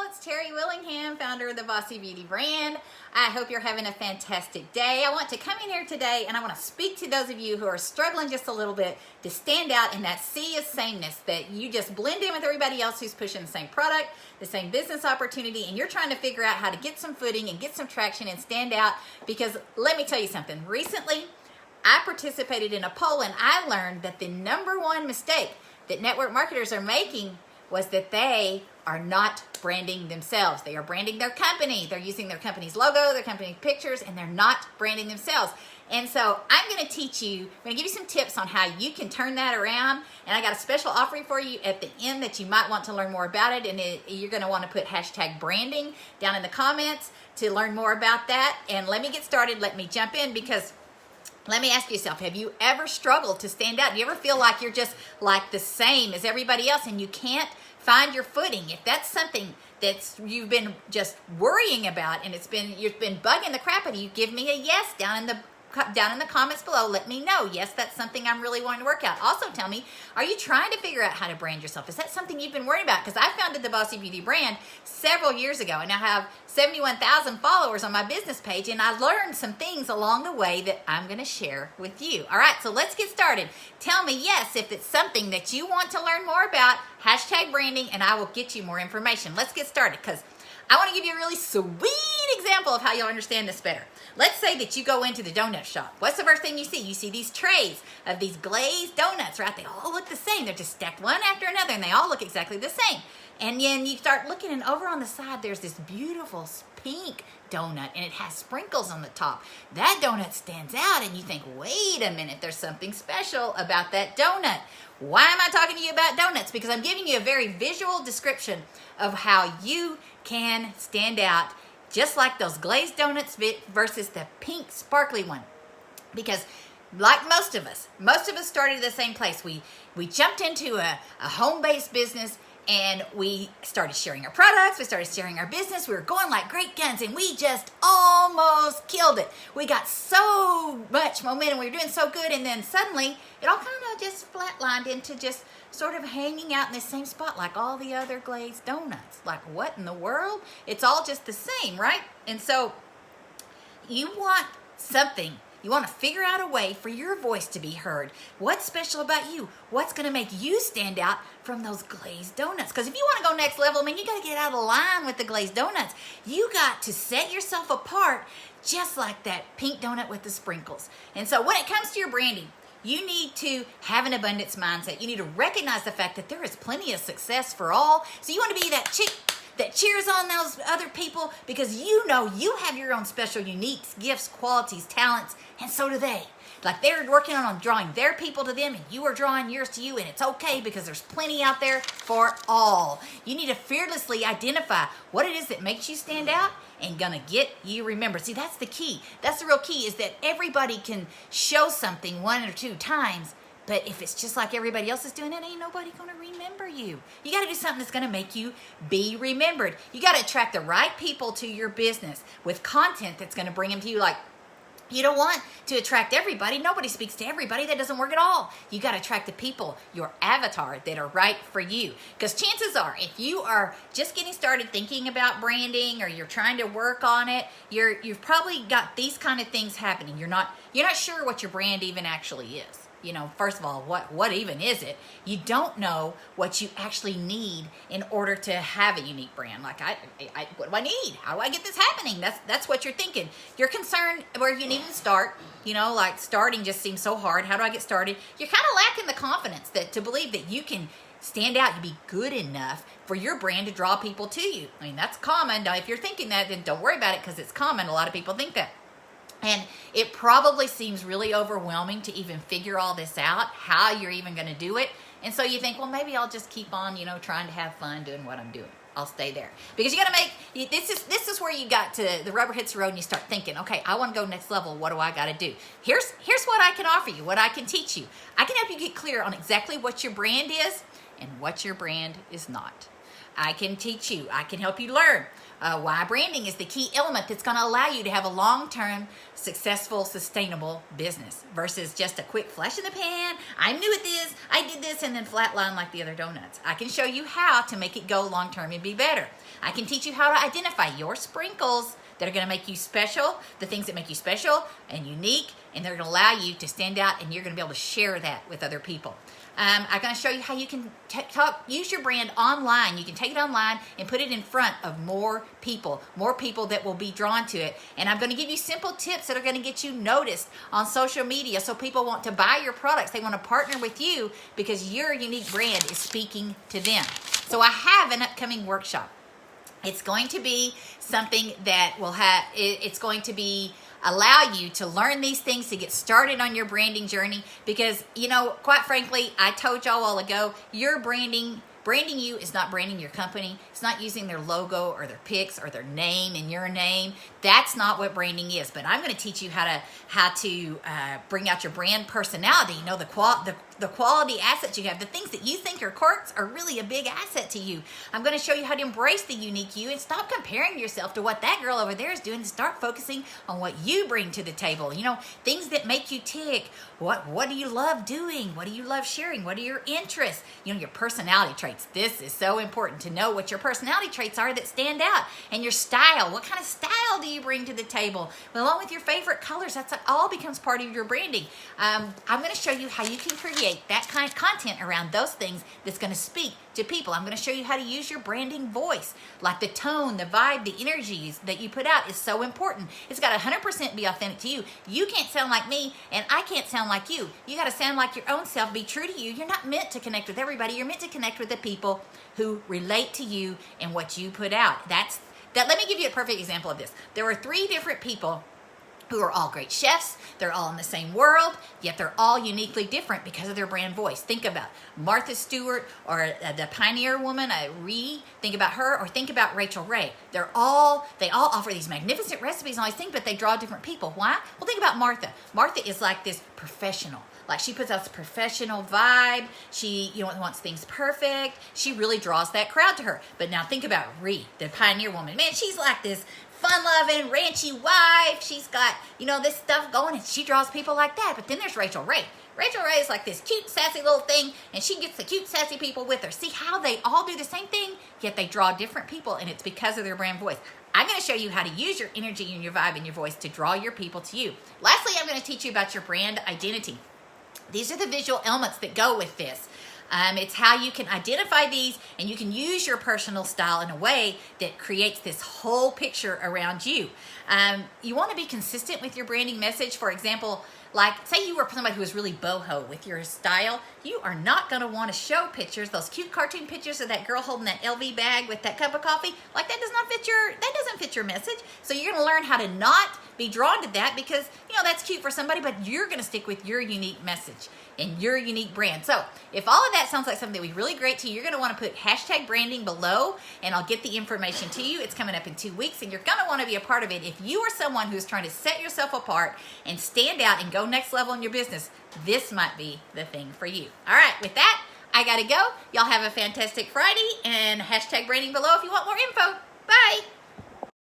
it's Terry Willingham, founder of the Bossy Beauty brand. I hope you're having a fantastic day. I want to come in here today and I want to speak to those of you who are struggling just a little bit to stand out in that sea of sameness, that you just blend in with everybody else who's pushing the same product, the same business opportunity, and you're trying to figure out how to get some footing and get some traction and stand out. Because let me tell you something, recently I participated in a poll and I learned that the number one mistake that network marketers are making was that they are not branding themselves. They are branding their company. They're using their company's logo, their company pictures, and they're not branding themselves. And so I'm going to teach you, I'm going to give you some tips on how you can turn that around. And I got a special offering for you at the end that you might want to learn more about it. And you're going to want to put hashtag branding down in the comments to learn more about that. And let me get started. Let me jump in, because let me ask yourself, have you ever struggled to stand out? Do you ever feel like you're just like the same as everybody else and you can't find your footing? If that's something that you've been just worrying about and you've been bugging the crap out of you, give me a yes down in the comments below. Let me know. Yes, that's something I'm really wanting to work out. Also tell me, are you trying to figure out how to brand yourself? Is that something you've been worried about? Because I founded the Bossy Beauty brand several years ago and I have 71,000 followers on my business page, and I learned some things along the way that I'm going to share with you. All right, so let's get started. Tell me yes if it's something that you want to learn more about, hashtag branding, and I will get you more information. Let's get started, because I want to give you a really sweet example of how you'll understand this better. Let's say that you go into the donut shop. What's the first thing you see? You see these trays of these glazed donuts, right? They all look the same. They're just stacked one after another, and they all look exactly the same. And then you start looking, and over on the side, there's this beautiful pink donut, and it has sprinkles on the top. That donut stands out, and you think, wait a minute, there's something special about that donut. Why am I talking to you about donuts? Because I'm giving you a very visual description of how you can stand out, just like those glazed donuts versus the pink sparkly one. Because like most of us started at the same place. We jumped into a home-based business, and we started sharing our products, we started sharing our business, we were going like great guns, and we just almost killed it. We got so much momentum, we were doing so good, and then suddenly it all kind of just flatlined into just sort of hanging out in the same spot like all the other glazed donuts. Like, what in the world? It's all just the same, right? And so you want something. You want to figure out a way for your voice to be heard. What's special about you? What's going to make you stand out from those glazed donuts? Because if you want to go next level, man, you got to get out of line with the glazed donuts. You got to set yourself apart just like that pink donut with the sprinkles. And so when it comes to your branding, you need to have an abundance mindset. You need to recognize the fact that there is plenty of success for all. So you want to be that chick that cheers on those other people, because you know you have your own special, unique gifts, qualities, talents, and so do they. Like, they're working on drawing their people to them, and you are drawing yours to you, and it's okay because there's plenty out there for all. You need to fearlessly identify what it is that makes you stand out and gonna get you remembered. See, that's the key. That's the real key, is that everybody can show something one or two times, but if it's just like everybody else is doing it, ain't nobody gonna remember you. You gotta do something that's gonna make you be remembered. You gotta attract the right people to your business with content that's gonna bring them to you. Like, you don't want to attract everybody. Nobody speaks to everybody. That doesn't work at all. You got to attract the people, your avatar, that are right for you. Because chances are, if you are just getting started thinking about branding, or you're trying to work on it, you've probably got these kind of things happening. You're not sure what your brand even actually is. You know, first of all, what even is it? You don't know what you actually need in order to have a unique brand. Like, what do I need? How do I get this happening? That's what you're thinking. You're concerned where you need to start. You know, like, starting just seems so hard. How do I get started? You're kind of lacking the confidence to believe that you can stand out and be good enough for your brand to draw people to you. I mean, that's common. Now, if you're thinking that, then don't worry about it, because it's common. A lot of people think that. And it probably seems really overwhelming to even figure all this out, how you're even going to do it. And so you think, well, maybe I'll just keep on, trying to have fun doing what I'm doing. I'll stay there. Because you got to this is where you got to, the rubber hits the road and you start thinking, okay, I want to go next level. What do I got to do? Here's what I can offer you, what I can teach you. I can help you get clear on exactly what your brand is and what your brand is not. I can teach you. I can help you learn why branding is the key element that's going to allow you to have a long-term, successful, sustainable business versus just a quick flash in the pan. I'm new at this, I did this, and then flatline like the other donuts. I can show you how to make it go long-term and be better. I can teach you how to identify your sprinkles that are going to make you special, the things that make you special and unique, and they're going to allow you to stand out, and you're going to be able to share that with other people. I'm going to show you how you can use your brand online. You can take it online and put it in front of more people that will be drawn to it. And I'm going to give you simple tips that are going to get you noticed on social media so people want to buy your products. They want to partner with you because your unique brand is speaking to them. So I have an upcoming workshop. It's going to be something that will have, it's going to be allow you to learn these things to get started on your branding journey because, you know, quite frankly, I told y'all a while ago, your branding you is not branding your company. It's not using their logo or their pics or their name and your name. That's not what branding is. But I'm going to teach you how to bring out your brand personality. You know, the quality assets you have, the things that you think are quirks are really a big asset to you. I'm going to show you how to embrace the unique you and stop comparing yourself to what that girl over there is doing and start focusing on what you bring to the table. You know, things that make you tick. What do you love doing? What do you love sharing? What are your interests? You know, your personality traits. This is so important to know what your personality traits are that stand out, and your style. What kind of style do you bring to the table? Well, along with your favorite colors, that's all becomes part of your branding. I'm going to show you how you can create that kind of content around those things that's going to speak to people. I'm going to show you how to use your branding voice, like the tone, the vibe, the energies that you put out is so important. It's got to 100% be authentic to you. You can't sound like me, and I can't sound like you. You got to sound like your own self, be true to you. You're not meant to connect with everybody. You're meant to connect with the people who relate to you and what you put out. Let me give you a perfect example of this. There were 3 different people who are all great chefs. They're all in the same world, yet they're all uniquely different because of their brand voice. Think about Martha Stewart or the pioneer woman, Ree. Think about her, or think about Rachel Ray. They all offer these magnificent recipes and all these things, but they draw different people. Why? Well, think about Martha. Martha is like this professional. Like, she puts out this professional vibe. She, wants things perfect. She really draws that crowd to her. But now think about Ree, the pioneer woman. Man, she's like this fun-loving, ranchy wife. She's got, this stuff going, and she draws people like that. But then there's Rachel Ray. Rachel Ray is like this cute, sassy little thing, and she gets the cute, sassy people with her. See how they all do the same thing, yet they draw different people, and it's because of their brand voice. I'm going to show you how to use your energy and your vibe and your voice to draw your people to you. Lastly, I'm going to teach you about your brand identity. These are the visual elements that go with this. It's how you can identify these, and you can use your personal style in a way that creates this whole picture around you. You want to be consistent with your branding message. For example, like, say you were somebody who was really boho with your style, you are not going to want to show pictures, those cute cartoon pictures of that girl holding that LV bag with that cup of coffee. Like, that doesn't fit your message. So you're going to learn how to not be drawn to that because, that's cute for somebody, but you're going to stick with your unique message and your unique brand. So if all of that sounds like something that would be really great to you, you're going to want to put #branding below, and I'll get the information to you. It's coming up in 2 weeks, and you're going to want to be a part of it. If you are someone who's trying to set yourself apart and stand out and go next level in your business, this might be the thing for you. All right, with that, I got to go. Y'all have a fantastic Friday, and #branding below if you want more info. Bye.